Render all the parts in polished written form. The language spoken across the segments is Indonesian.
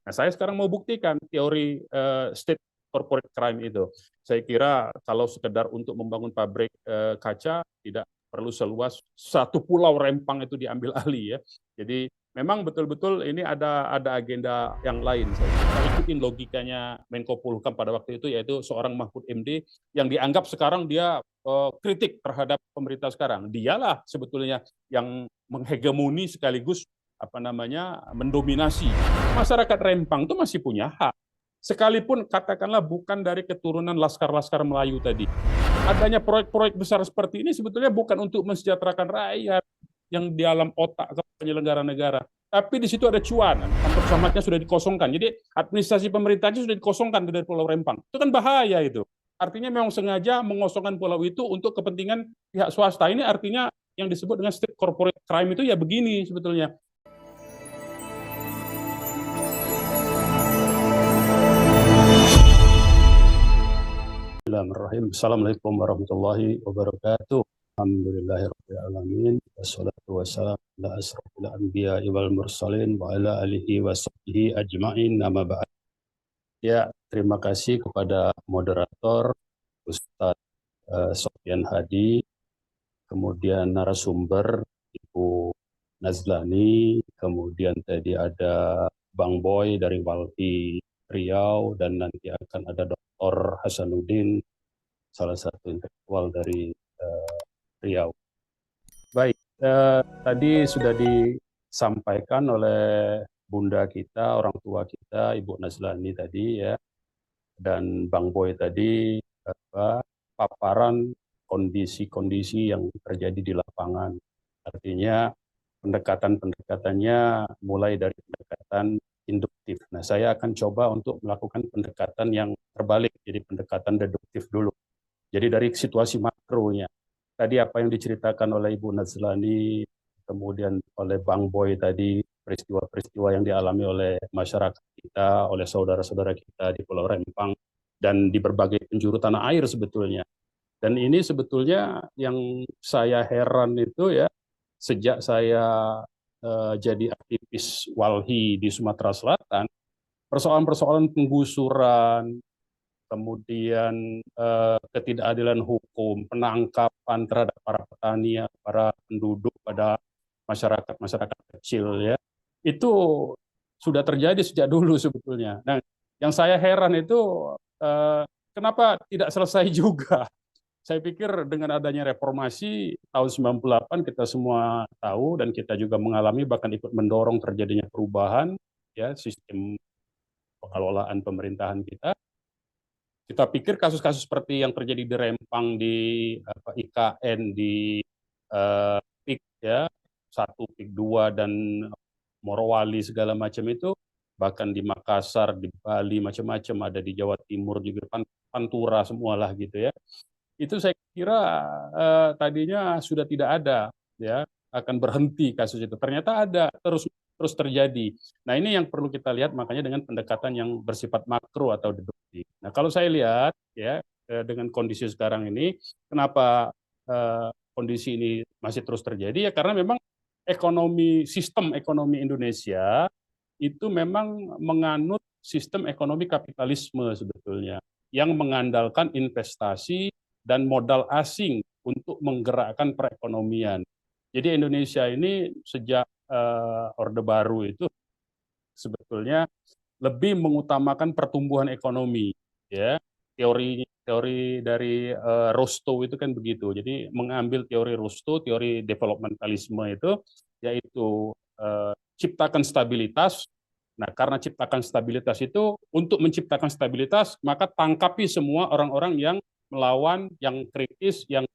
Nah, saya sekarang mau buktikan teori state corporate crime itu. Saya kira kalau sekedar untuk membangun pabrik kaca tidak perlu seluas satu pulau Rempang itu diambil alih ya. Jadi memang betul-betul ini ada agenda yang lain. Saya ikutin logikanya Menko Polhukam pada waktu itu, yaitu seorang Mahfud MD yang dianggap sekarang dia kritik terhadap pemerintah sekarang. Dialah sebetulnya yang menghegemoni sekaligus apa namanya mendominasi. Masyarakat Rempang itu masih punya hak. Sekalipun katakanlah bukan dari keturunan laskar-laskar Melayu tadi. Adanya proyek-proyek besar seperti ini sebetulnya bukan untuk mensejahterakan rakyat yang di dalam otak penyelenggara negara. Tapi di situ ada cuan, kantor camatnya sudah dikosongkan. Jadi administrasi pemerintahnya sudah dikosongkan dari Pulau Rempang. Itu kan bahaya itu. Artinya memang sengaja mengosongkan pulau itu untuk kepentingan pihak swasta. Ini artinya yang disebut dengan state corporate crime itu ya begini sebetulnya. Bismillahirrahmanirrahim. Assalamualaikum warahmatullahi wabarakatuh. Alhamdulillahirrahmanirrahim. Wassalatu wassalamu ala asrafil anbiya wal mursalin wa ala alihi wa sahbihi ajma'in nama ba'd. Ya, terima kasih kepada moderator Ustadz Sofyan Hadi, kemudian narasumber Ibu Nazlani, kemudian tadi ada Bang Boy dari Walhi Riau, dan nanti akan ada Dr. Hasanuddin, salah satu intelektual dari Riau. Baik, tadi sudah disampaikan oleh Bunda kita, orang tua kita, Ibu Nazlani tadi ya, dan Bang Boy tadi, paparan kondisi-kondisi yang terjadi di lapangan. Artinya pendekatan-pendekatannya mulai dari pendekatan induktif. Nah, saya akan coba untuk melakukan pendekatan yang terbalik, jadi pendekatan deduktif dulu. Jadi dari situasi makronya, tadi apa yang diceritakan oleh Ibu Nazlani, kemudian oleh Bang Boy tadi, peristiwa-peristiwa yang dialami oleh masyarakat kita, oleh saudara-saudara kita di Pulau Rempang, dan di berbagai penjuru tanah air sebetulnya. Dan ini sebetulnya yang saya heran itu ya, sejak saya jadi aktivis Walhi di Sumatera Selatan, persoalan-persoalan penggusuran, kemudian ketidakadilan hukum, penangkapan terhadap para petani, para penduduk, pada masyarakat kecil ya, itu sudah terjadi sejak dulu sebetulnya. Nah, yang saya heran itu kenapa tidak selesai juga. Saya pikir dengan adanya reformasi tahun 98 kita semua tahu dan kita juga mengalami, bahkan ikut mendorong terjadinya perubahan ya sistem pengelolaan pemerintahan kita. Kita pikir kasus-kasus seperti yang terjadi di Rempang, di IKN, di PIK ya, 1, PIK 2, dan Morowali segala macam itu, bahkan di Makassar, di Bali, macam-macam, ada di Jawa Timur juga, Pantura semualah gitu ya. Itu saya kira tadinya sudah tidak ada ya, akan berhenti kasus itu. Ternyata ada, terus terjadi. Nah, ini yang perlu kita lihat, makanya dengan pendekatan yang bersifat makro atau deduktif. Nah, kalau saya lihat ya, dengan kondisi sekarang ini, kenapa kondisi ini masih terus terjadi ya, karena memang sistem ekonomi Indonesia itu memang menganut sistem ekonomi kapitalisme sebetulnya, yang mengandalkan investasi dan modal asing untuk menggerakkan perekonomian. Jadi Indonesia ini sejak Orde Baru itu sebetulnya lebih mengutamakan pertumbuhan ekonomi, ya. Teori dari Rostow itu kan begitu. Jadi mengambil teori Rostow, teori developmentalisme itu, yaitu ciptakan stabilitas. Nah, karena ciptakan stabilitas itu, untuk menciptakan stabilitas, maka tangkapi semua orang-orang yang melawan, yang kritis, yang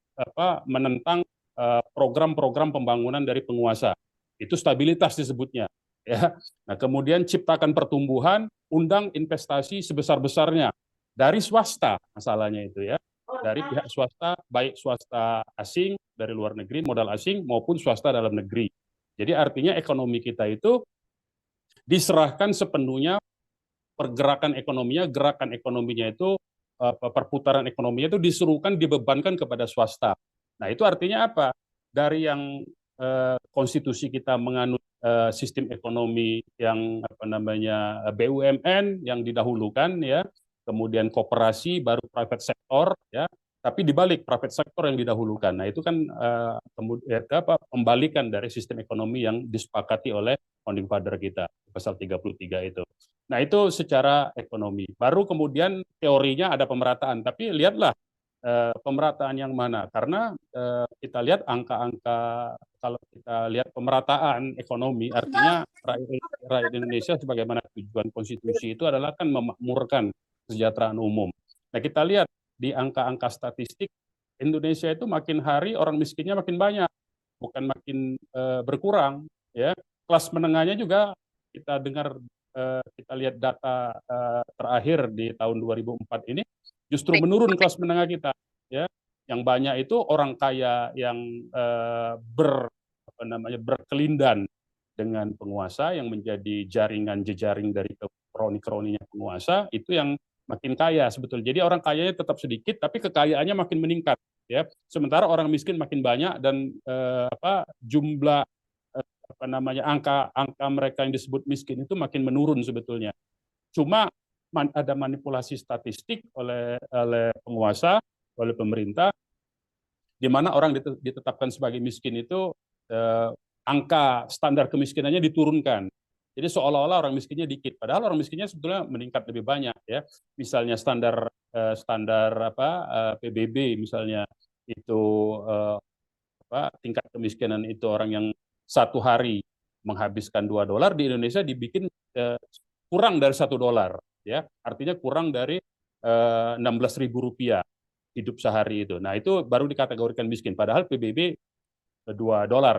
menentang program-program pembangunan dari penguasa. Itu stabilitas disebutnya. Ya. Nah, kemudian ciptakan pertumbuhan, undang investasi sebesar-besarnya dari swasta, masalahnya itu ya, dari pihak swasta, baik swasta asing dari luar negeri, modal asing, maupun swasta dalam negeri. Jadi artinya ekonomi kita itu diserahkan sepenuhnya, pergerakan ekonominya, gerakan ekonominya itu, perputaran ekonominya itu diserukan, dibebankan kepada swasta. Nah, itu artinya apa? Dari yang konstitusi kita menganut sistem ekonomi yang BUMN yang didahulukan ya, kemudian koperasi, baru private sector ya, tapi dibalik private sector yang didahulukan. Nah itu kan kemudian pembalikan dari sistem ekonomi yang disepakati oleh founding father kita pasal 33 itu. Nah itu secara ekonomi. Baru kemudian teorinya ada pemerataan, tapi lihatlah pemerataan yang mana, karena kita lihat angka-angka, kalau kita lihat pemerataan ekonomi, artinya rakyat Indonesia sebagaimana tujuan konstitusi itu adalah kan memakmurkan kesejahteraan umum. Nah kita lihat di angka-angka statistik, Indonesia itu makin hari orang miskinnya makin banyak, bukan makin berkurang ya. Kelas menengahnya juga kita dengar, kita lihat data terakhir di tahun 2004 ini justru menurun kelas menengah kita ya. Yang banyak itu orang kaya yang berkelindan dengan penguasa, yang menjadi jaringan jejaring dari kroni-kroninya penguasa, itu yang makin kaya sebetulnya. Jadi orang kayanya tetap sedikit tapi kekayaannya makin meningkat ya. Sementara orang miskin makin banyak dan jumlah angka mereka yang disebut miskin itu makin menurun sebetulnya. Cuma ada manipulasi statistik oleh penguasa, oleh pemerintah, di mana orang ditetapkan sebagai miskin itu angka standar kemiskinannya diturunkan. Jadi seolah-olah orang miskinnya dikit, padahal orang miskinnya sebetulnya meningkat lebih banyak ya. Misalnya standar PBB misalnya itu tingkat kemiskinan itu orang yang satu hari menghabiskan $2, di Indonesia dibikin kurang dari $1 ya, artinya kurang dari 16.000 rupiah hidup sehari itu. Nah itu baru dikategorikan miskin, padahal PBB $2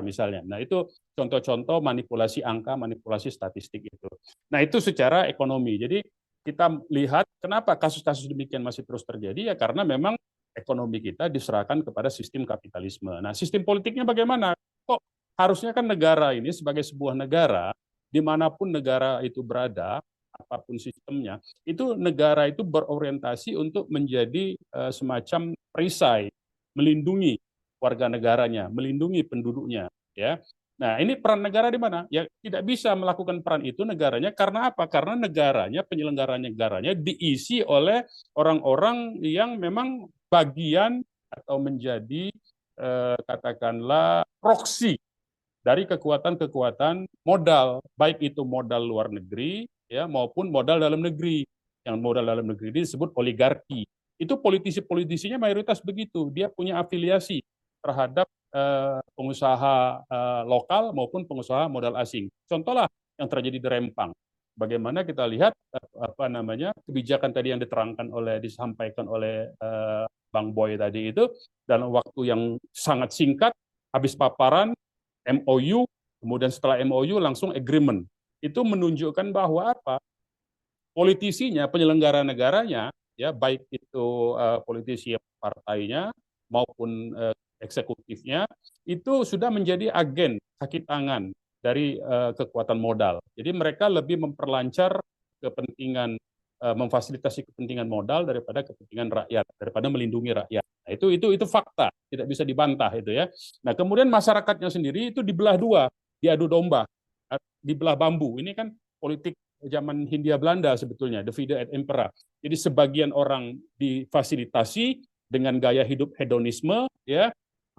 misalnya. Nah itu contoh-contoh manipulasi angka, manipulasi statistik itu. Nah itu secara ekonomi. Jadi kita lihat kenapa kasus-kasus demikian masih terus terjadi ya, karena memang ekonomi kita diserahkan kepada sistem kapitalisme. Nah sistem politiknya bagaimana? Kok harusnya kan negara ini sebagai sebuah negara, dimanapun negara itu berada, apapun sistemnya, itu negara itu berorientasi untuk menjadi semacam perisai, melindungi warga negaranya, melindungi penduduknya. Ya, nah ini peran negara di mana? Ya tidak bisa melakukan peran itu negaranya, karena apa? Karena negaranya, penyelenggara negaranya diisi oleh orang-orang yang memang bagian atau menjadi katakanlah proksi dari kekuatan-kekuatan modal, baik itu modal luar negeri ya maupun modal dalam negeri. Yang modal dalam negeri ini disebut oligarki. Itu politisi-politisinya mayoritas begitu, dia punya afiliasi terhadap pengusaha lokal maupun pengusaha modal asing. Contohlah yang terjadi di Rempang. Bagaimana kita lihat kebijakan tadi yang disampaikan oleh Bang Boy tadi itu dalam waktu yang sangat singkat, habis paparan MOU, kemudian setelah MOU langsung agreement. Itu menunjukkan bahwa apa? Politisinya, penyelenggara negaranya, ya baik itu politisi partainya maupun eksekutifnya, itu sudah menjadi agen kaki tangan dari kekuatan modal. Jadi mereka lebih memperlancar kepentingan, memfasilitasi kepentingan modal daripada kepentingan rakyat, daripada melindungi rakyat. Nah, itu fakta, tidak bisa dibantah itu ya. Nah, kemudian masyarakatnya sendiri itu dibelah dua, diadu domba, dibelah bambu. Ini kan politik zaman Hindia Belanda sebetulnya, divide et impera. Jadi sebagian orang difasilitasi dengan gaya hidup hedonisme, ya.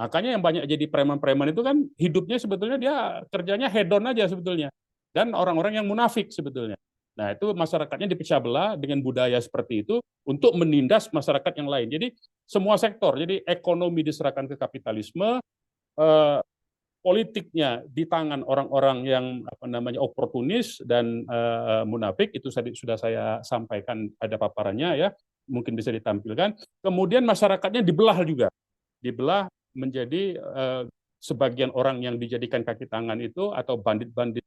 Makanya yang banyak jadi preman-preman itu kan hidupnya sebetulnya dia kerjanya hedon aja sebetulnya. Dan orang-orang yang munafik sebetulnya. Nah, itu masyarakatnya dipecah belah dengan budaya seperti itu untuk menindas masyarakat yang lain. Jadi semua sektor, jadi ekonomi diserahkan ke kapitalisme, politiknya di tangan orang-orang yang oportunis dan munafik. Itu sudah saya sampaikan pada paparannya ya, mungkin bisa ditampilkan. Kemudian masyarakatnya dibelah juga, dibelah menjadi sebagian orang yang dijadikan kaki tangan itu atau bandit-bandit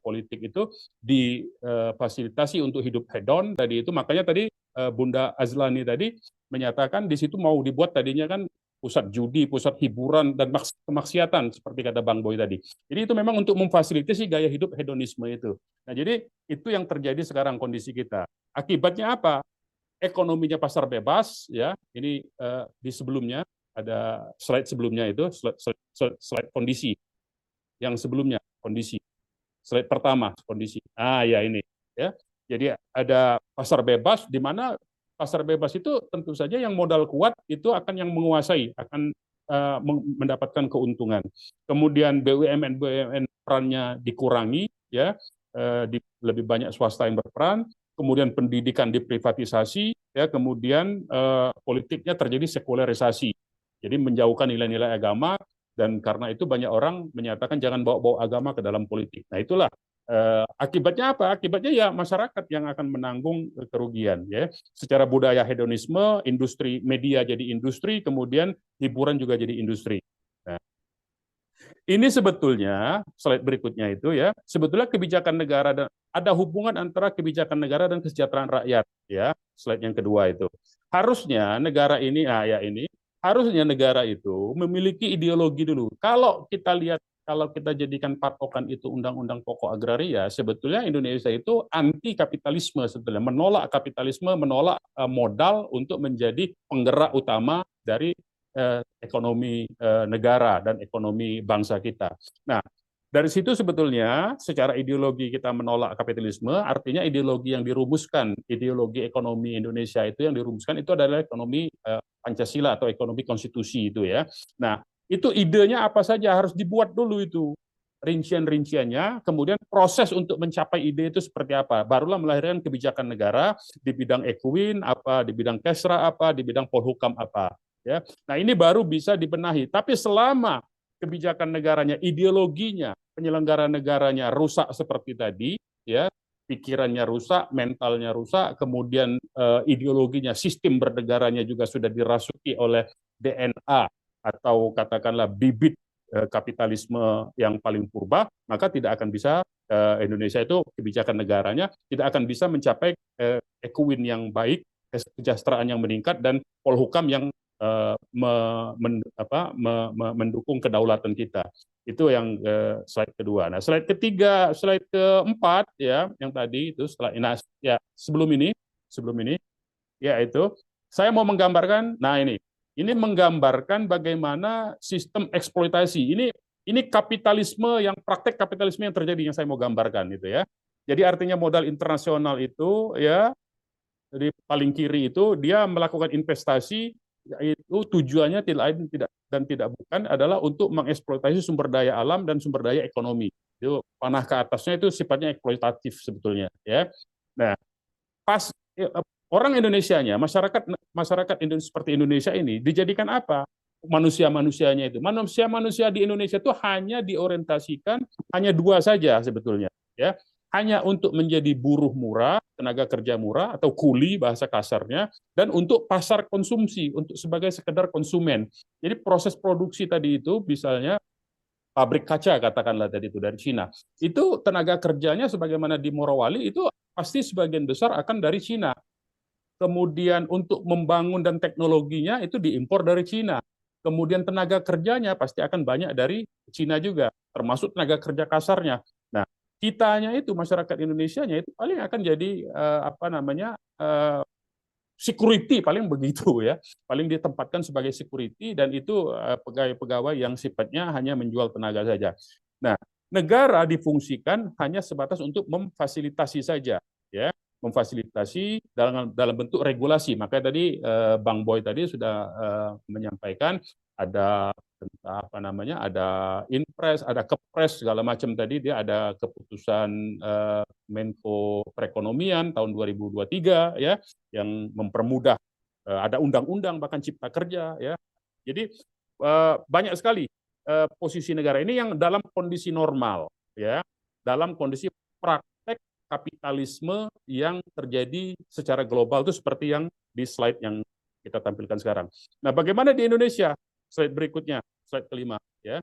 politik itu difasilitasi untuk hidup hedon tadi itu. Makanya tadi Bunda Azlani tadi menyatakan di situ mau dibuat tadinya kan pusat judi, pusat hiburan dan kemaksiatan seperti kata Bang Boy tadi. Jadi itu memang untuk memfasilitasi gaya hidup hedonisme itu. Nah, jadi itu yang terjadi sekarang kondisi kita. Akibatnya apa? Ekonominya pasar bebas ya. Ini di sebelumnya ada slide sebelumnya itu slide kondisi yang sebelumnya, kondisi. Slide pertama, kondisi. Ya ini. Ya. Jadi ada pasar bebas, di mana pasar bebas itu tentu saja yang modal kuat itu akan yang menguasai, akan mendapatkan keuntungan. Kemudian BUMN perannya dikurangi, ya, lebih banyak swasta yang berperan. Kemudian pendidikan diprivatisasi, ya, kemudian politiknya terjadi sekularisasi. Jadi menjauhkan nilai-nilai agama, dan karena itu banyak orang menyatakan jangan bawa-bawa agama ke dalam politik. Nah itulah akibatnya apa? Akibatnya ya masyarakat yang akan menanggung kerugian, ya. Secara budaya hedonisme, industri media jadi industri, kemudian hiburan juga jadi industri. Nah, ini sebetulnya slide berikutnya itu, ya, sebetulnya kebijakan negara, dan ada hubungan antara kebijakan negara dan kesejahteraan rakyat, ya. Slide yang kedua itu. Harusnya negara ini, ya ini, harusnya negara itu memiliki ideologi dulu. Kalau kita jadikan patokan itu Undang-Undang Pokok Agraria, sebetulnya Indonesia itu anti kapitalisme, sebetulnya menolak kapitalisme, menolak modal untuk menjadi penggerak utama dari ekonomi negara dan ekonomi bangsa kita. Nah, dari situ sebetulnya secara ideologi kita menolak kapitalisme, artinya ideologi yang dirumuskan, ideologi ekonomi Indonesia itu yang dirumuskan itu adalah ekonomi Pancasila atau ekonomi konstitusi itu, ya. Nah, itu idenya apa saja harus dibuat dulu itu rincian-rinciannya, kemudian proses untuk mencapai ide itu seperti apa, barulah melahirkan kebijakan negara di bidang ekuin apa, di bidang kesra apa, di bidang polhukam apa, ya. Nah, ini baru bisa dibenahi. Tapi selama kebijakan negaranya, ideologinya, penyelenggara negaranya rusak seperti tadi, ya, pikirannya rusak, mentalnya rusak, kemudian ideologinya, sistem bernegaranya juga sudah dirasuki oleh DNA atau katakanlah bibit kapitalisme yang paling purba, maka tidak akan bisa Indonesia itu kebijakan negaranya tidak akan bisa mencapai ekuin yang baik, kesejahteraan yang meningkat, dan polhukam yang mendukung kedaulatan kita. Itu yang slide kedua. Nah, slide ketiga, slide keempat, ya, yang tadi itu setelah ya, sebelum ini, ya itu saya mau menggambarkan. Nah, ini menggambarkan bagaimana sistem eksploitasi. Ini kapitalisme, yang praktek kapitalisme yang terjadi, yang saya mau gambarkan itu, ya. Jadi artinya modal internasional itu, ya, di paling kiri itu dia melakukan investasi, itu tujuannya tidak bukan adalah untuk mengeksploitasi sumber daya alam dan sumber daya ekonomi. Itu panah ke atasnya itu sifatnya eksploitatif sebetulnya, ya. Nah, pas orang Indonesianya, masyarakat Indonesia seperti Indonesia ini dijadikan apa? Manusia-manusianya itu. Manusia-manusia di Indonesia itu hanya diorientasikan hanya dua saja sebetulnya, ya. Hanya untuk menjadi buruh murah, tenaga kerja murah atau kuli bahasa kasarnya, dan untuk pasar konsumsi, untuk sebagai sekedar konsumen. Jadi proses produksi tadi itu misalnya pabrik kaca katakanlah tadi itu dari Cina. Itu tenaga kerjanya sebagaimana di Morowali itu pasti sebagian besar akan dari Cina. Kemudian untuk membangun dan teknologinya itu diimpor dari Cina. Kemudian tenaga kerjanya pasti akan banyak dari Cina juga, termasuk tenaga kerja kasarnya. Nah, kitanya itu masyarakat Indonesianya itu paling akan jadi security, paling begitu, ya, paling ditempatkan sebagai security, dan itu pegawai-pegawai yang sifatnya hanya menjual tenaga saja. Nah, negara difungsikan hanya sebatas untuk memfasilitasi saja, ya, memfasilitasi dalam bentuk regulasi. Makanya tadi Bang Boy tadi sudah menyampaikan ada ada Inpres, ada Kepres segala macam tadi, dia ada keputusan Menko Perekonomian tahun 2023, ya, yang mempermudah, ada undang-undang bahkan cipta kerja, ya. Jadi banyak sekali posisi negara ini yang dalam kondisi normal, ya, dalam kondisi praktek kapitalisme yang terjadi secara global itu seperti yang di slide yang kita tampilkan sekarang. Nah, bagaimana di Indonesia? Slide berikutnya, slide kelima, ya.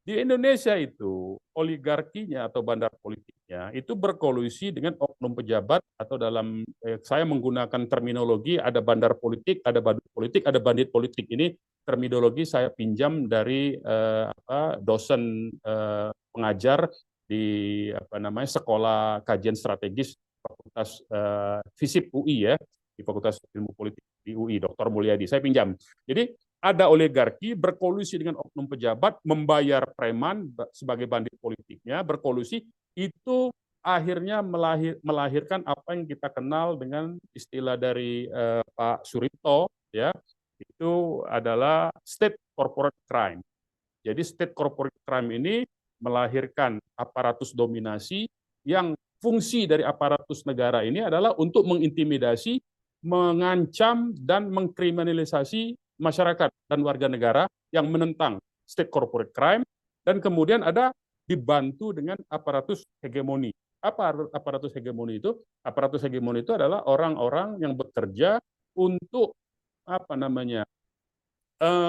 Di Indonesia itu oligarkinya atau bandar politiknya itu berkolusi dengan oknum pejabat, atau dalam saya menggunakan terminologi ada bandar politik, ada badut politik, ada bandit politik. Ini terminologi saya pinjam dari dosen pengajar di Sekolah Kajian Strategis Fakultas FISIP UI, ya, di Fakultas Ilmu Politik di UI, Dr. Mulyadi. Saya pinjam. Jadi ada oligarki berkolusi dengan oknum pejabat, membayar preman sebagai bandit politiknya, berkolusi, itu akhirnya melahirkan apa yang kita kenal dengan istilah dari Pak Suripto, ya, itu adalah state corporate crime. Jadi state corporate crime ini melahirkan aparatus dominasi yang fungsi dari aparatus negara ini adalah untuk mengintimidasi, mengancam, dan mengkriminalisasi masyarakat dan warga negara yang menentang state corporate crime, dan kemudian ada dibantu dengan aparatus hegemoni. Apa aparatus hegemoni itu? Aparatus hegemoni itu adalah orang-orang yang bekerja untuk apa namanya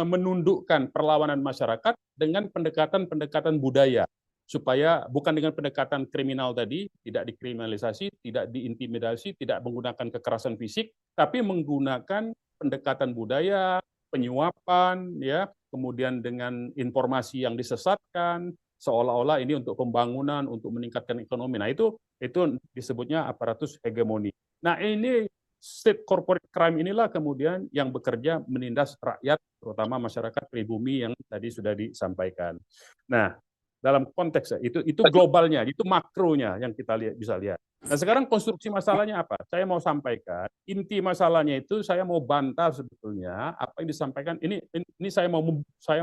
menundukkan perlawanan masyarakat dengan pendekatan-pendekatan budaya, supaya bukan dengan pendekatan kriminal tadi, tidak dikriminalisasi, tidak diintimidasi, tidak menggunakan kekerasan fisik, tapi menggunakan pendekatan budaya, penyuapan, ya, kemudian dengan informasi yang disesatkan, seolah-olah ini untuk pembangunan, untuk meningkatkan ekonomi. Nah, itu disebutnya aparatus hegemoni. Nah, ini state corporate crime inilah kemudian yang bekerja menindas rakyat, terutama masyarakat pribumi yang tadi sudah disampaikan. Nah, dalam konteks itu globalnya, itu makronya yang kita bisa lihat. Nah, sekarang konstruksi masalahnya apa? Saya mau sampaikan inti masalahnya itu, saya mau bantah sebetulnya apa yang disampaikan ini saya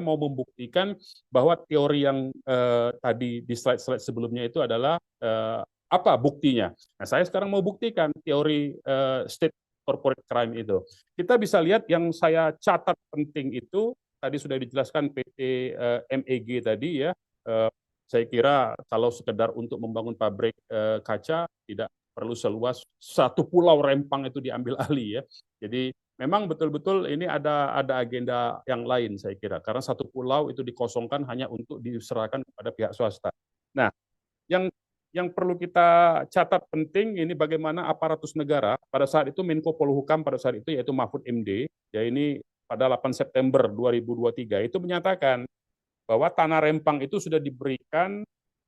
mau membuktikan bahwa teori yang tadi di slide-slide sebelumnya itu adalah apa buktinya? Nah, saya sekarang mau buktikan teori state corporate crime itu. Kita bisa lihat yang saya catat penting itu, tadi sudah dijelaskan PT MEG tadi, ya. Saya kira kalau sekedar untuk membangun pabrik kaca tidak perlu seluas satu pulau Rempang itu diambil alih, ya. Jadi memang betul-betul ini ada agenda yang lain, saya kira, karena satu pulau itu dikosongkan hanya untuk diserahkan kepada pihak swasta. Nah, yang perlu kita catat penting ini bagaimana aparatus negara pada saat itu, Menko Polhukam pada saat itu yaitu Mahfud MD, ya, ini pada 8 September 2023 itu menyatakan bahwa tanah Rempang itu sudah diberikan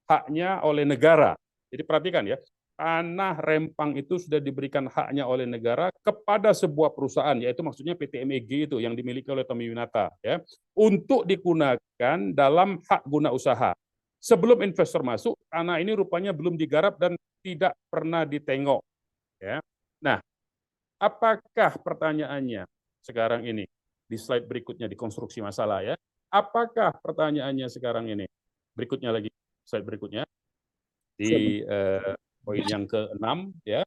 haknya oleh negara. Jadi perhatikan, ya, tanah Rempang itu sudah diberikan haknya oleh negara kepada sebuah perusahaan, yaitu maksudnya PT MEG itu yang dimiliki oleh Tommy Winata, ya, untuk digunakan dalam hak guna usaha. Sebelum investor masuk, tanah ini rupanya belum digarap dan tidak pernah ditengok, ya. Nah, apakah pertanyaannya sekarang ini di slide berikutnya, di konstruksi masalah, ya? Apakah pertanyaannya sekarang ini? Berikutnya lagi, slide berikutnya di poin yang ke-6, ya.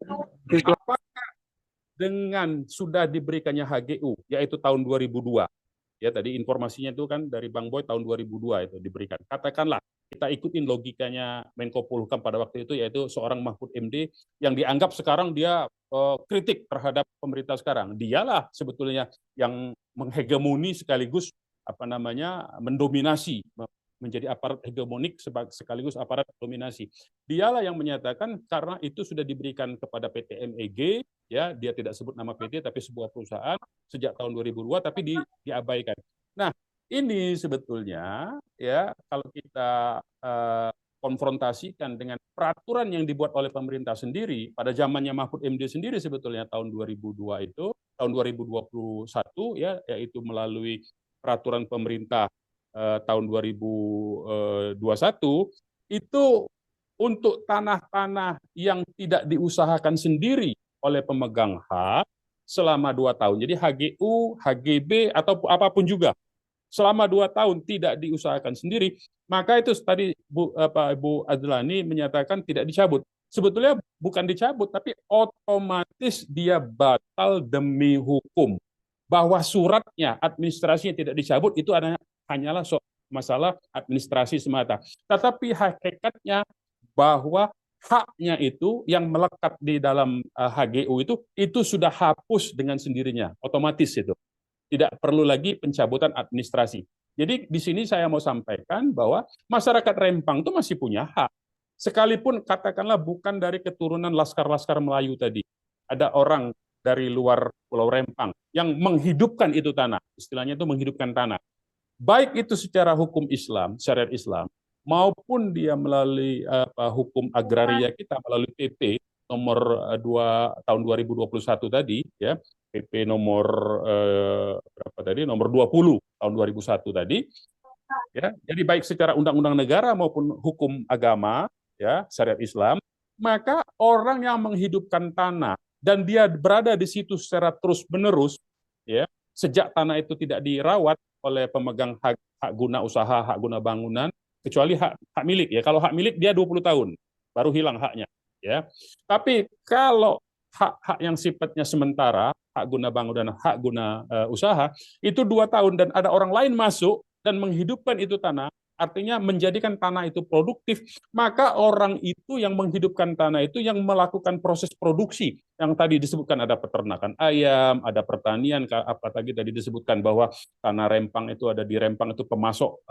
Apakah dengan sudah diberikannya HGU, yaitu tahun 2002, ya, tadi informasinya itu kan dari Bang Boy tahun 2002 itu diberikan. Katakanlah kita ikutin logikanya Menko Polhukam pada waktu itu, yaitu seorang Mahfud MD yang dianggap sekarang dia kritik terhadap pemerintah sekarang. Dialah sebetulnya yang menghegemoni sekaligus apa namanya mendominasi, menjadi aparat hegemonik sekaligus aparat dominasi. Dialah yang menyatakan karena itu sudah diberikan kepada PT MEG, ya, dia tidak sebut nama PT tapi sebuah perusahaan sejak tahun 2002 tapi diabaikan. Nah, ini sebetulnya, ya, kalau kita konfrontasikan dengan peraturan yang dibuat oleh pemerintah sendiri pada zamannya Mahfud MD sendiri sebetulnya tahun 2002 itu, tahun 2021, ya, yaitu melalui peraturan pemerintah tahun 2021 itu untuk tanah-tanah yang tidak diusahakan sendiri oleh pemegang hak selama 2 tahun. Jadi HGU, HGB atau apapun juga selama 2 tahun tidak diusahakan sendiri, maka itu tadi Bu Adlani menyatakan tidak dicabut. Sebetulnya bukan dicabut, tapi otomatis dia batal demi hukum. Bahwa suratnya, administrasinya tidak dicabut itu hanyalah masalah administrasi semata. Tetapi hakikatnya bahwa haknya itu yang melekat di dalam HGU itu sudah hapus dengan sendirinya, otomatis itu. Tidak perlu lagi pencabutan administrasi. Jadi di sini saya mau sampaikan bahwa masyarakat Rempang itu masih punya hak. Sekalipun katakanlah bukan dari keturunan laskar-laskar Melayu tadi. Ada orang dari luar Pulau Rempang yang menghidupkan itu tanah, istilahnya itu menghidupkan tanah. Baik itu secara hukum Islam, syariat Islam, maupun dia melalui hukum agraria kita, melalui PP, nomor 2 tahun 2021 tadi, ya, PP nomor berapa tadi? Nomor 20 tahun 2001 tadi, ya. Jadi baik secara undang-undang negara maupun hukum agama, ya, syariat Islam, maka orang yang menghidupkan tanah dan dia berada di situ secara terus-menerus, ya, sejak tanah itu tidak dirawat oleh pemegang hak guna usaha, hak guna bangunan, kecuali hak milik, ya. Kalau hak milik dia 20 tahun baru hilang haknya, ya. Tapi kalau hak-hak yang sifatnya sementara, hak guna bangunan, hak guna usaha, itu 2 tahun dan ada orang lain masuk dan menghidupkan itu tanah, artinya menjadikan tanah itu produktif, maka orang itu yang menghidupkan tanah itu yang melakukan proses produksi. Yang tadi disebutkan ada peternakan ayam, ada pertanian, apa tadi disebutkan bahwa tanah Rempang itu ada di Rempang itu pemasok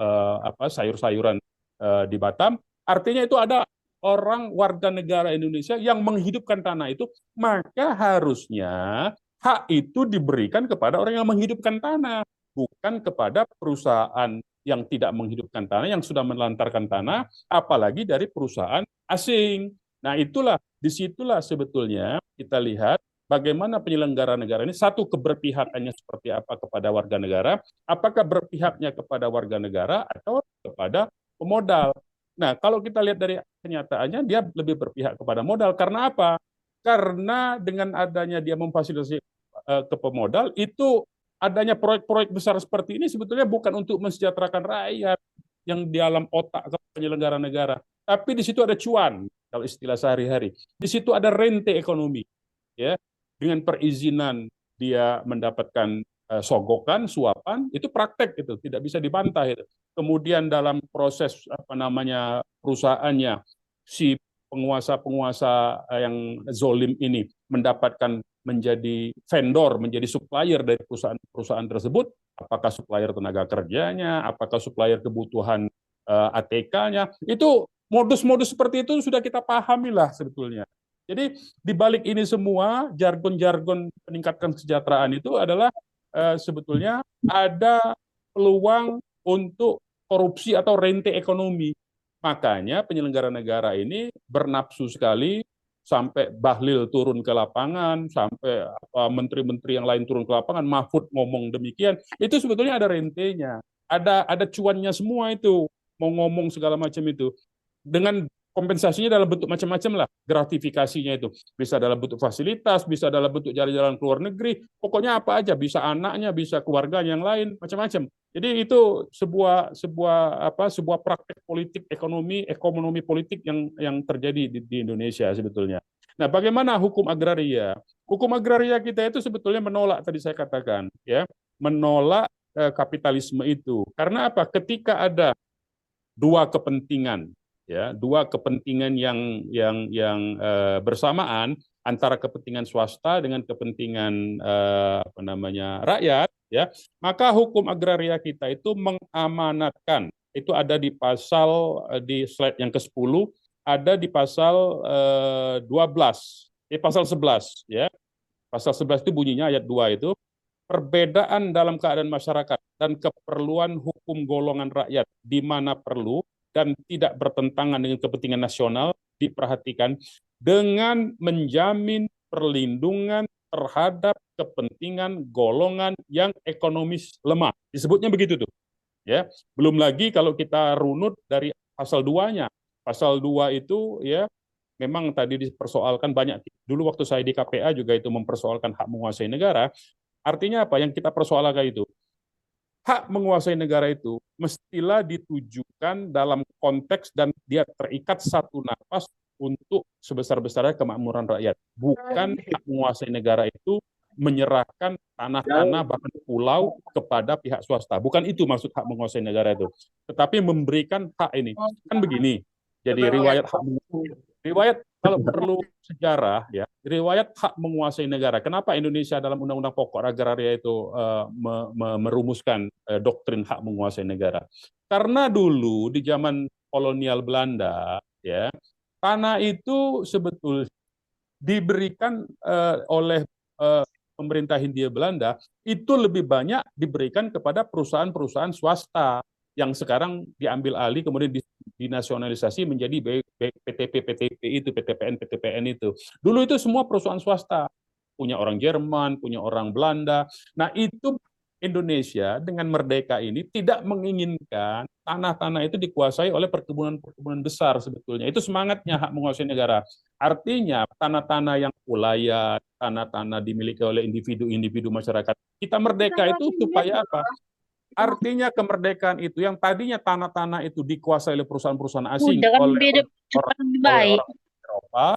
sayur-sayuran di Batam. Artinya itu ada orang warga negara Indonesia yang menghidupkan tanah itu, maka harusnya hak itu diberikan kepada orang yang menghidupkan tanah, bukan kepada perusahaan yang tidak menghidupkan tanah, yang sudah menelantarkan tanah, apalagi dari perusahaan asing. Nah, disitulah sebetulnya kita lihat bagaimana penyelenggara negara ini, satu, keberpihakannya seperti apa kepada warga negara, apakah berpihaknya kepada warga negara atau kepada pemodal. Nah, kalau kita lihat dari kenyataannya, dia lebih berpihak kepada modal. Karena apa? Karena dengan adanya dia memfasilitasi ke pemodal, itu adanya proyek-proyek besar seperti ini sebetulnya bukan untuk mensejahterakan rakyat yang di dalam otak penyelenggara negara, tapi di situ ada cuan, kalau istilah sehari-hari. Di situ ada rente ekonomi, ya. Dengan perizinan dia mendapatkan sogokan, suapan, itu praktek, itu tidak bisa dibantah itu. Kemudian dalam proses perusahaannya, si penguasa-penguasa yang zolim ini mendapatkan menjadi vendor, menjadi supplier dari perusahaan-perusahaan tersebut, apakah supplier tenaga kerjanya, apakah supplier kebutuhan ATK-nya, itu modus-modus seperti itu sudah kita pahami lah sebetulnya. Jadi di balik ini semua, jargon-jargon peningkatan kesejahteraan itu adalah sebetulnya ada peluang untuk korupsi atau rente ekonomi. Makanya penyelenggara negara ini bernapsu sekali, sampai Bahlil turun ke lapangan, sampai menteri-menteri yang lain turun ke lapangan, Mahfud ngomong demikian, itu sebetulnya ada rentenya, ada cuannya semua itu, mau ngomong segala macam itu. Dengan kompensasinya dalam bentuk macam-macam lah, gratifikasinya itu bisa dalam bentuk fasilitas, bisa dalam bentuk jalan-jalan ke luar negeri, pokoknya apa aja, bisa anaknya, bisa keluarganya yang lain, macam-macam. Jadi itu sebuah praktek politik ekonomi politik yang terjadi di Indonesia sebetulnya. Nah, bagaimana hukum agraria? Hukum agraria kita itu sebetulnya menolak, tadi saya katakan, ya, menolak kapitalisme itu. Karena apa? Ketika ada dua kepentingan, ya, dua kepentingan yang bersamaan, antara kepentingan swasta dengan kepentingan rakyat, ya, maka hukum agraria kita itu mengamanatkan, itu ada di pasal di slide yang ke-10, ada di pasal 12, pasal 11, ya. Pasal 11 itu bunyinya ayat 2 itu, perbedaan dalam keadaan masyarakat dan keperluan hukum golongan rakyat di mana perlu dan tidak bertentangan dengan kepentingan nasional diperhatikan dengan menjamin perlindungan terhadap kepentingan golongan yang ekonomis lemah. Disebutnya begitu tuh. Ya, belum lagi kalau kita runut dari pasal 2-nya. Pasal 2 itu, ya, memang tadi dipersoalkan banyak. Dulu waktu saya di KPA juga itu mempersoalkan hak menguasai negara. Artinya apa? Yang kita persoalkan itu, hak menguasai negara itu mestilah ditujukan dalam konteks dan dia terikat satu nafas untuk sebesar-besarnya kemakmuran rakyat. Bukan hak menguasai negara itu menyerahkan tanah-tanah bahkan pulau kepada pihak swasta. Bukan itu maksud hak menguasai negara itu. Tetapi memberikan hak ini. Kan begini. Jadi riwayat kalau perlu sejarah, ya, riwayat hak menguasai negara. Kenapa Indonesia dalam Undang-Undang Pokok Agraria itu merumuskan doktrin hak menguasai negara? Karena dulu di zaman kolonial Belanda, ya, tanah itu sebetulnya diberikan oleh pemerintah Hindia Belanda itu lebih banyak diberikan kepada perusahaan-perusahaan swasta yang sekarang diambil alih kemudian dinasionalisasi menjadi PTP itu, PTPN itu. Dulu itu semua perusahaan swasta, punya orang Jerman, punya orang Belanda. Nah, itu Indonesia dengan merdeka ini tidak menginginkan tanah-tanah itu dikuasai oleh perkebunan-perkebunan besar sebetulnya. Itu semangatnya hak menguasai negara. Artinya tanah-tanah yang ulayat, tanah-tanah dimiliki oleh individu-individu masyarakat. Kita merdeka itu supaya apa? Artinya kemerdekaan itu yang tadinya tanah-tanah itu dikuasai oleh perusahaan-perusahaan asing, Udah kan oleh beda cepat lebih baik. orang Eropa,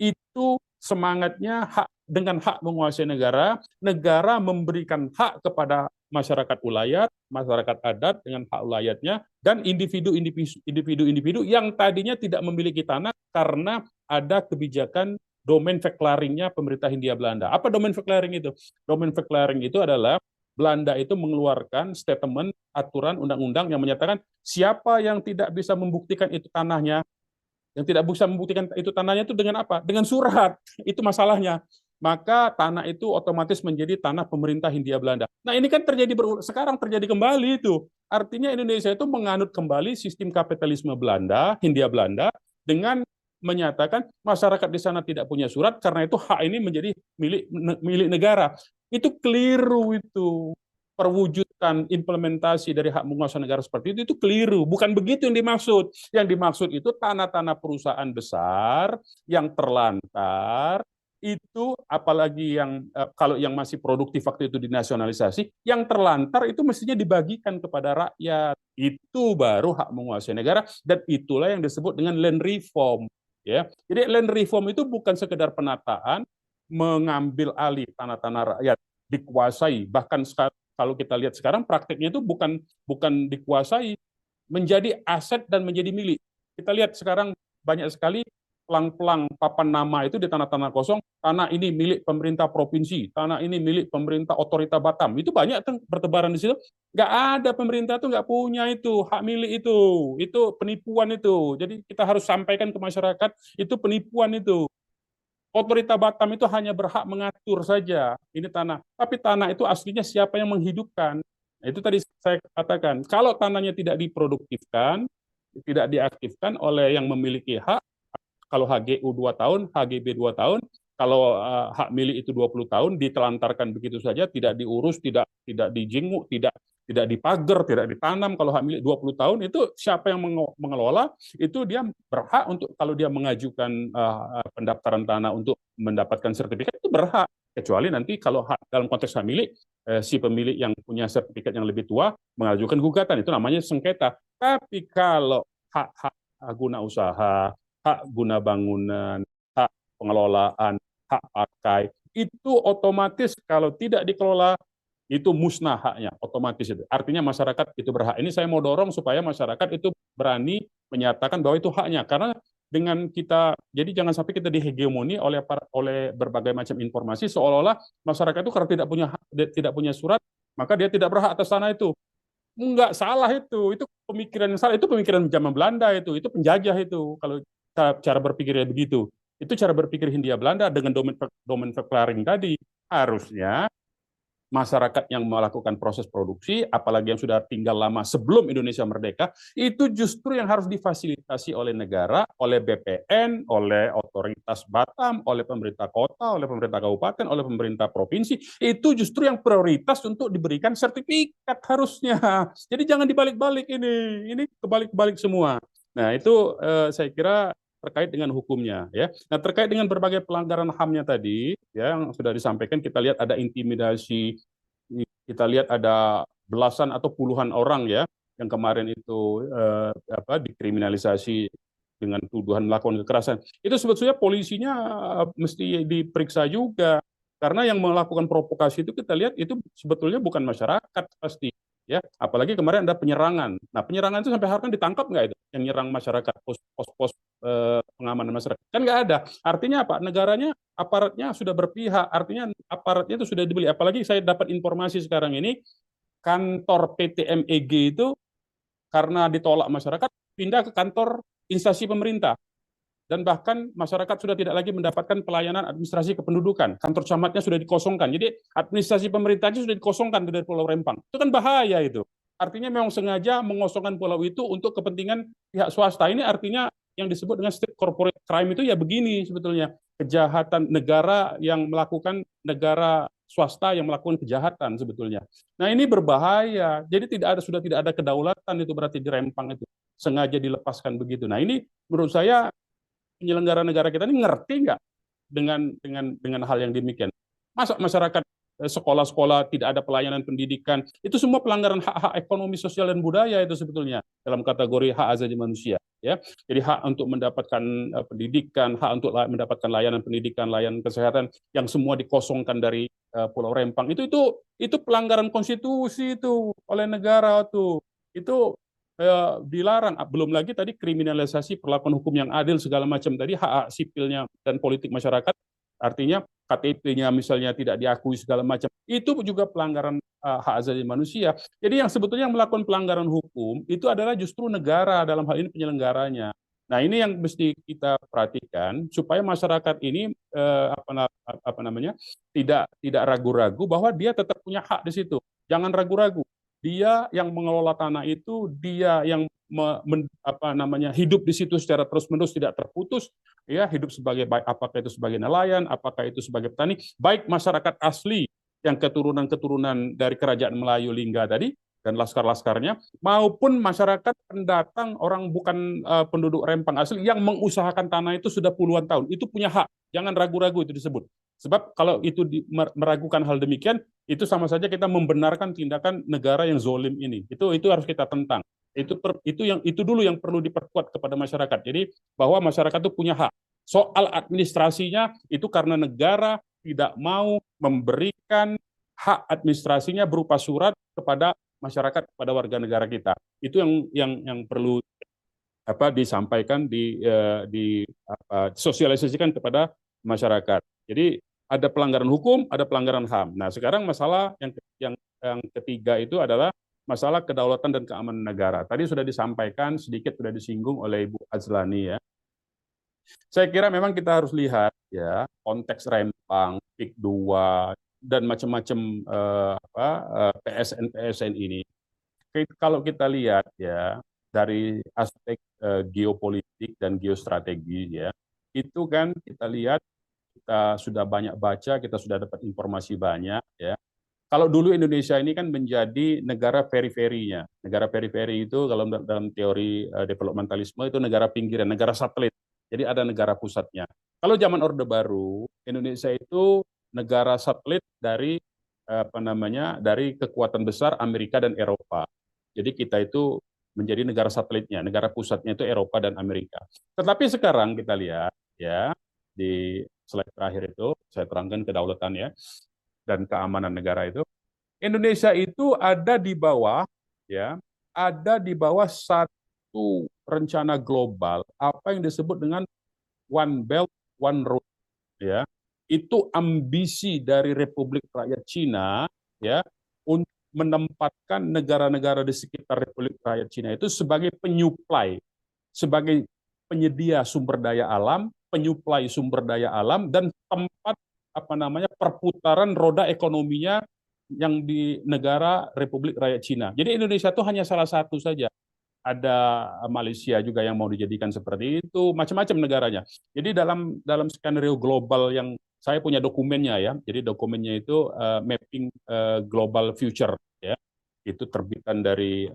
itu semangatnya dengan hak menguasai negara, negara memberikan hak kepada masyarakat ulayat, masyarakat adat dengan hak ulayatnya, dan individu-individu yang tadinya tidak memiliki tanah karena ada kebijakan domain verklaringnya pemerintah Hindia Belanda. Apa domain verklaring itu? Domain verklaring itu adalah Belanda itu mengeluarkan statement aturan undang-undang yang menyatakan siapa yang tidak bisa membuktikan itu tanahnya, yang tidak bisa membuktikan itu tanahnya itu dengan apa? Dengan surat. Itu masalahnya. Maka tanah itu otomatis menjadi tanah pemerintah Hindia Belanda. Nah, ini kan sekarang terjadi kembali itu. Artinya Indonesia itu menganut kembali sistem kapitalisme Belanda, Hindia Belanda, dengan menyatakan masyarakat di sana tidak punya surat karena itu hak ini menjadi milik negara. Itu keliru itu. Perwujudan implementasi dari hak menguasai negara seperti itu keliru. Bukan begitu yang dimaksud. Yang dimaksud itu tanah-tanah perusahaan besar yang terlantar, itu apalagi yang kalau yang masih produktif waktu itu dinasionalisasi, yang terlantar itu mestinya dibagikan kepada rakyat. Itu baru hak menguasai negara, dan itulah yang disebut dengan land reform. Ya, jadi land reform itu bukan sekedar penataan, mengambil alih tanah-tanah rakyat dikuasai, bahkan kalau kita lihat sekarang prakteknya itu bukan dikuasai, menjadi aset dan menjadi milik. Kita lihat sekarang banyak sekali pelang-pelang papan nama itu di tanah-tanah kosong, tanah ini milik pemerintah provinsi, tanah ini milik pemerintah otorita Batam. Itu banyak tuh bertebaran di situ. Nggak ada, pemerintah tuh nggak punya itu, hak milik itu penipuan itu. Jadi kita harus sampaikan ke masyarakat, itu penipuan itu. Otorita Batam itu hanya berhak mengatur saja ini tanah, tapi tanah itu aslinya siapa yang menghidupkan? Nah, itu tadi saya katakan, kalau tanahnya tidak diproduktifkan, tidak diaktifkan oleh yang memiliki hak, kalau HGU 2 tahun, HGB 2 tahun, kalau hak milik itu 20 tahun, ditelantarkan begitu saja, tidak diurus, tidak dijenguk, tidak dipagar, tidak ditanam. Kalau hak milik 20 tahun, itu siapa yang mengelola, itu dia berhak untuk, kalau dia mengajukan pendaftaran tanah untuk mendapatkan sertifikat, itu berhak. Kecuali nanti kalau dalam konteks hak milik, si pemilik yang punya sertifikat yang lebih tua mengajukan gugatan, itu namanya sengketa. Tapi kalau hak guna usaha, hak guna bangunan, hak pengelolaan, hak pakai, itu otomatis kalau tidak dikelola, itu musnah haknya, otomatis itu. Artinya masyarakat itu berhak. Ini saya mau dorong supaya masyarakat itu berani menyatakan bahwa itu haknya. Karena dengan kita, jadi jangan sampai kita dihegemoni oleh berbagai macam informasi, seolah-olah masyarakat itu karena tidak punya surat, maka dia tidak berhak atas tanah itu. Enggak, salah itu pemikiran yang salah, itu pemikiran zaman Belanda itu penjajah itu, kalau cara berpikirnya begitu. Itu cara berpikir Hindia Belanda dengan domain verklaring tadi. Harusnya masyarakat yang melakukan proses produksi, apalagi yang sudah tinggal lama sebelum Indonesia merdeka, itu justru yang harus difasilitasi oleh negara, oleh BPN, oleh otoritas Batam, oleh pemerintah kota, oleh pemerintah kabupaten, oleh pemerintah provinsi. Itu justru yang prioritas untuk diberikan sertifikat harusnya. Jadi jangan dibalik-balik ini kebalik-balik semua. Nah, itu saya kira terkait dengan hukumnya, ya. Nah, terkait dengan berbagai pelanggaran HAM-nya tadi, ya, yang sudah disampaikan, kita lihat ada intimidasi, kita lihat ada belasan atau puluhan orang, ya, yang kemarin itu dikriminalisasi dengan tuduhan melakukan kekerasan. Itu sebetulnya polisinya mesti diperiksa juga, karena yang melakukan provokasi itu kita lihat itu sebetulnya bukan masyarakat pasti. Ya, apalagi kemarin ada penyerangan. Nah, penyerangan itu sampai sekarang ditangkap nggak itu yang nyerang masyarakat, pos-pos pengamanan masyarakat? Kan nggak ada. Artinya apa? Negaranya, aparatnya sudah berpihak. Artinya aparatnya itu sudah dibeli. Apalagi saya dapat informasi sekarang ini, kantor PT MEG itu karena ditolak masyarakat pindah ke kantor instansi pemerintah. Dan bahkan masyarakat sudah tidak lagi mendapatkan pelayanan administrasi kependudukan. Kantor camatnya sudah dikosongkan. Jadi administrasi pemerintahnya sudah dikosongkan dari Pulau Rempang. Itu kan bahaya itu. artinya memang sengaja mengosongkan pulau itu untuk kepentingan pihak swasta. Ini artinya yang disebut dengan state corporate crime itu ya begini sebetulnya, kejahatan negara yang melakukan, negara swasta yang melakukan kejahatan sebetulnya. Nah ini berbahaya. Jadi sudah tidak ada kedaulatan, itu berarti di Rempang itu sengaja dilepaskan begitu. Nah ini menurut saya penyelenggara negara kita ini ngerti nggak dengan hal yang demikian? Masa masyarakat, sekolah-sekolah tidak ada pelayanan pendidikan, itu semua pelanggaran hak-hak ekonomi, sosial dan budaya itu sebetulnya dalam kategori hak asasi manusia. Ya, jadi hak untuk mendapatkan pendidikan, hak untuk mendapatkan layanan pendidikan, layanan kesehatan yang semua dikosongkan dari Pulau Rempang itu pelanggaran konstitusi itu oleh negara tuh. Itu dilarang. Belum lagi tadi kriminalisasi perlakuan hukum yang adil segala macam tadi, hak sipilnya dan politik masyarakat, artinya KTP-nya misalnya tidak diakui segala macam, itu juga pelanggaran hak asasi manusia. Jadi yang sebetulnya yang melakukan pelanggaran hukum itu adalah justru negara, dalam hal ini penyelenggaranya. Nah ini yang mesti kita perhatikan supaya masyarakat ini apa namanya tidak ragu-ragu bahwa dia tetap punya hak di situ. Jangan ragu-ragu. Dia yang mengelola tanah itu, dia yang hidup di situ secara terus-menerus tidak terputus, ya, hidup sebagai baik, apakah itu sebagai nelayan, apakah itu sebagai petani, baik masyarakat asli yang keturunan-keturunan dari kerajaan Melayu Lingga tadi dan laskar-laskarnya, maupun masyarakat pendatang orang bukan penduduk Rempang asli yang mengusahakan tanah itu sudah puluhan tahun, itu punya hak. Jangan ragu-ragu itu disebut. Sebab kalau itu meragukan hal demikian, itu sama saja kita membenarkan tindakan negara yang zolim ini. Itu harus kita tentang. Itu dulu yang perlu diperkuat kepada masyarakat. Jadi bahwa masyarakat itu punya hak. Soal administrasinya itu karena negara tidak mau memberikan hak administrasinya berupa surat kepada masyarakat, kepada warga negara kita. Itu yang perlu disampaikan, sosialisasikan kepada masyarakat. Jadi ada pelanggaran hukum, ada pelanggaran HAM. Nah, sekarang masalah yang ketiga itu adalah masalah kedaulatan dan keamanan negara. Tadi sudah disampaikan, sedikit sudah disinggung oleh Ibu Azlani ya. Saya kira memang kita harus lihat ya konteks Rempang, PIK 2 dan macam-macam PSN ini. Kalau kita lihat ya dari aspek geopolitik dan geostrategi ya, itu kan kita lihat, kita sudah banyak baca, kita sudah dapat informasi banyak ya. Kalau dulu Indonesia ini kan menjadi negara periferinya. Negara periferi itu kalau dalam teori developmentalisme itu negara pinggiran, negara satelit. Jadi ada negara pusatnya. Kalau zaman Orde Baru, Indonesia itu negara satelit dari dari kekuatan besar Amerika dan Eropa. Jadi kita itu menjadi negara satelitnya, negara pusatnya itu Eropa dan Amerika. Tetapi sekarang kita lihat ya di slide terakhir itu saya terangkan kedaulatan ya dan keamanan negara itu. Indonesia itu ada di bawah ya, ada di bawah satu rencana global apa yang disebut dengan One Belt One Road ya. Itu ambisi dari Republik Rakyat Cina ya untuk menempatkan negara-negara di sekitar Republik Rakyat Cina itu sebagai penyuplai, sebagai penyedia sumber daya alam, penyuplai sumber daya alam dan tempat perputaran roda ekonominya yang di negara Republik Rakyat Cina. Jadi Indonesia itu hanya salah satu saja. Ada Malaysia juga yang mau dijadikan seperti itu, macam-macam negaranya. Jadi dalam skenario global yang saya punya dokumennya ya. Jadi dokumennya itu mapping global future ya. Itu terbitan dari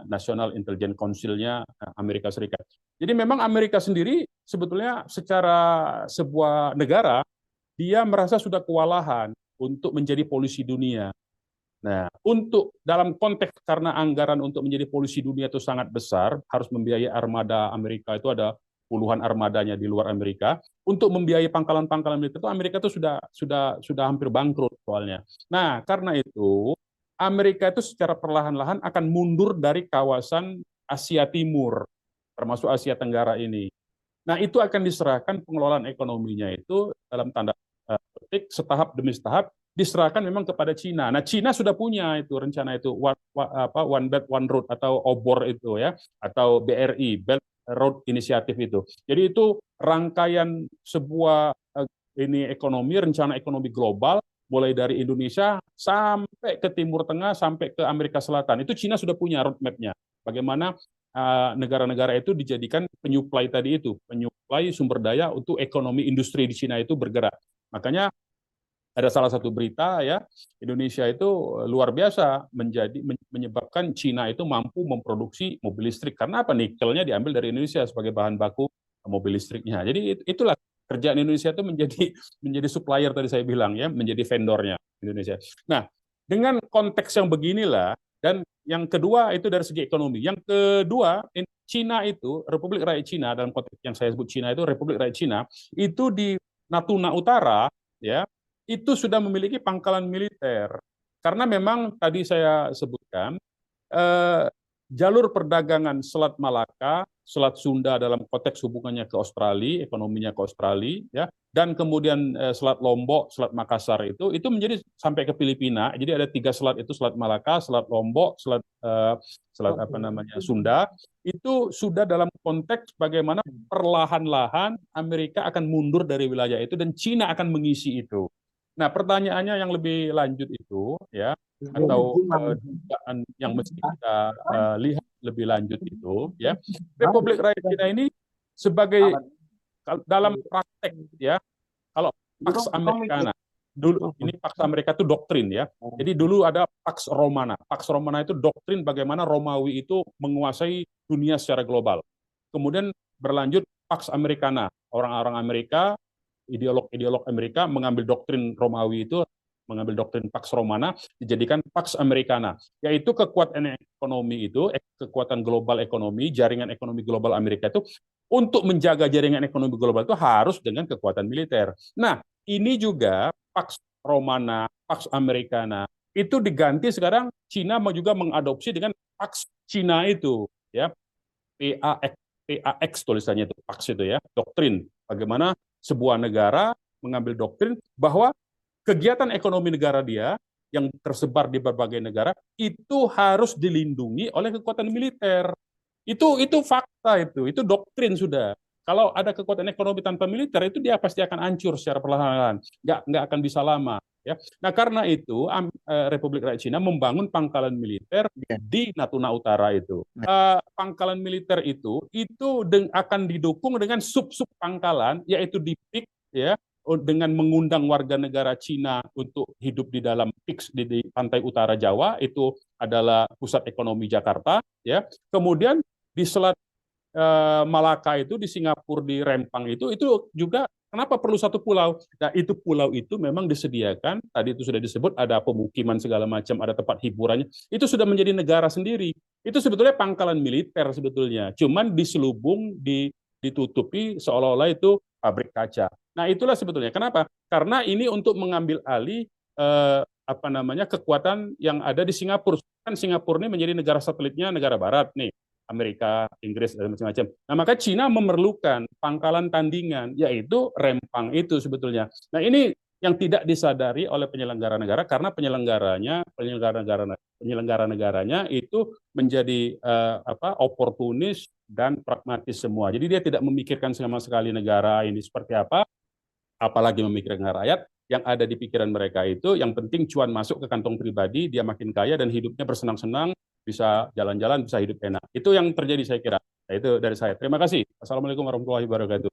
National Intelligence Council-nya Amerika Serikat. Jadi memang Amerika sendiri sebetulnya secara sebuah negara dia merasa sudah kewalahan untuk menjadi polisi dunia. Nah, untuk dalam konteks karena anggaran untuk menjadi polisi dunia itu sangat besar, harus membiayai armada Amerika, itu ada puluhan armadanya di luar Amerika. Untuk membiayai pangkalan-pangkalan militer itu Amerika itu sudah hampir bangkrut soalnya. Nah, karena itu Amerika itu secara perlahan-lahan akan mundur dari kawasan Asia Timur, termasuk Asia Tenggara ini. Nah, itu akan diserahkan pengelolaan ekonominya itu dalam tanda petik setahap demi setahap diserahkan memang kepada Cina. Nah, Cina sudah punya itu rencana itu One Belt One Road atau OBOR itu ya, atau BRI, Belt Road Initiative itu. Jadi itu rangkaian sebuah rencana ekonomi global mulai dari Indonesia sampai ke Timur Tengah, sampai ke Amerika Selatan. Itu Cina sudah punya roadmap-nya. Bagaimana negara-negara itu dijadikan penyuplai tadi itu, penyuplai sumber daya untuk ekonomi industri di Cina itu bergerak. Makanya ada salah satu berita ya, Indonesia itu luar biasa menyebabkan Cina itu mampu memproduksi mobil listrik. Karena apa? Nikelnya diambil dari Indonesia sebagai bahan baku mobil listriknya. Jadi itulah kerjaan Indonesia itu menjadi supplier tadi saya bilang ya, menjadi vendornya Indonesia. Nah, dengan konteks yang beginilah, dan yang kedua itu dari segi ekonomi. Yang kedua, Cina itu, Republik Rakyat Cina, dalam konteks yang saya sebut Cina itu, Republik Rakyat Cina, itu di Natuna Utara, ya, itu sudah memiliki pangkalan militer. Karena memang tadi saya sebutkan, jalur perdagangan Selat Malaka, Selat Sunda dalam konteks hubungannya ke Australia, ekonominya ke Australia, ya, dan kemudian Selat Lombok, Selat Makassar itu menjadi sampai ke Filipina. Jadi ada 3 selat itu, Selat Malaka, Selat Lombok, Selat apa namanya Sunda. Itu sudah dalam konteks bagaimana perlahan-lahan Amerika akan mundur dari wilayah itu dan Cina akan mengisi itu. Nah, pertanyaannya yang lebih lanjut itu, ya, atau dugaan yang mesti kita lihat lebih lanjut itu, ya, Republik Rakyat Cina ini sebagai dalam praktek, ya, kalau Pax Americana, dulu ini Pax Amerika itu doktrin, ya. Jadi dulu ada Pax Romana. Pax Romana itu doktrin bagaimana Romawi itu menguasai dunia secara global. Kemudian berlanjut Pax Americana, orang-orang Amerika, ideolog Amerika mengambil doktrin Romawi itu, mengambil doktrin Pax Romana, dijadikan Pax Americana, yaitu kekuatan ekonomi itu, kekuatan global ekonomi, jaringan ekonomi global Amerika itu, untuk menjaga jaringan ekonomi global itu harus dengan kekuatan militer. Nah, ini juga Pax Romana, Pax Americana, itu diganti sekarang Cina juga mengadopsi dengan Pax Cina itu, ya, PAX tulisannya itu, Pax itu ya, doktrin. Bagaimana sebuah negara mengambil doktrin bahwa kegiatan ekonomi negara dia yang tersebar di berbagai negara itu harus dilindungi oleh kekuatan militer. Itu fakta, itu doktrin sudah. Kalau ada kekuatan ekonomi tanpa militer itu dia pasti akan hancur secara perlahan-lahan, nggak akan bisa lama. Ya. Nah, karena itu Republik Rakyat Cina membangun pangkalan militer di Natuna Utara itu. Pangkalan militer itu akan didukung dengan sub-sub pangkalan, yaitu di PIK, ya, dengan mengundang warga negara Cina untuk hidup di dalam PIK di pantai utara Jawa, itu adalah pusat ekonomi Jakarta. Ya. Kemudian di Selat Malaka itu, di Singapura, di Rempang itu juga kenapa perlu satu pulau? Nah, itu pulau itu memang disediakan, tadi itu sudah disebut, ada pemukiman segala macam, ada tempat hiburannya, itu sudah menjadi negara sendiri. Itu sebetulnya pangkalan militer sebetulnya, cuman diselubung, ditutupi seolah-olah itu pabrik kaca. Nah, itulah sebetulnya kenapa? Karena ini untuk mengambil alih kekuatan yang ada di Singapura. Kan Singapura ini menjadi negara satelitnya negara barat nih, Amerika, Inggris, dan macam-macam. Nah, maka Cina memerlukan pangkalan tandingan, yaitu Rempang itu sebetulnya. Nah, ini yang tidak disadari oleh penyelenggara negara, karena penyelenggara negaranya itu menjadi oportunis dan pragmatis semua. Jadi dia tidak memikirkan sama sekali negara ini seperti apa, apalagi memikirkan rakyat. Yang ada di pikiran mereka itu, yang penting cuan masuk ke kantong pribadi, dia makin kaya dan hidupnya bersenang-senang, bisa jalan-jalan, bisa hidup enak. Itu yang terjadi saya kira. Nah, itu dari saya. Terima kasih. Assalamualaikum warahmatullahi wabarakatuh.